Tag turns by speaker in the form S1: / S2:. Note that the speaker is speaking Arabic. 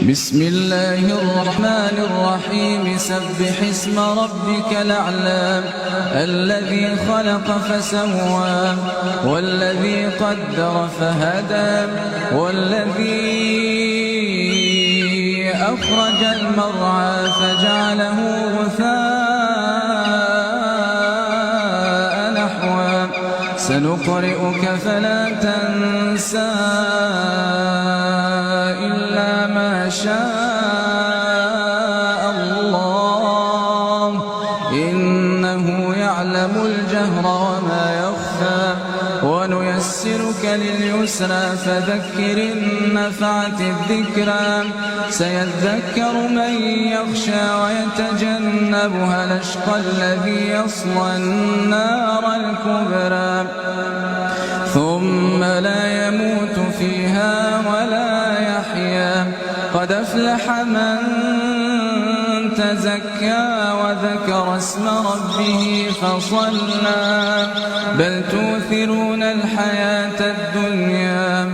S1: بسم الله الرحمن الرحيم سبح اسم ربك الأعلى الذي خلق فسوى والذي قدر فهدى والذي أخرج المرعى فجعله غثاء نحوا سنقرئك فلا تنسى إلا ما شاء الله إنه يعلم الجهر وما يخفى ونيسرك لليسرى فذكر إن نفعت الذكرى سيذكر من يخشى ويتجنبها الأشقى الذي يصلى النار الكبرى ثم لا يموت فيها ولا يحيا قد أفلح من تزكى وذكر اسم ربه فصلى بل تؤثرون الحياة الدنيا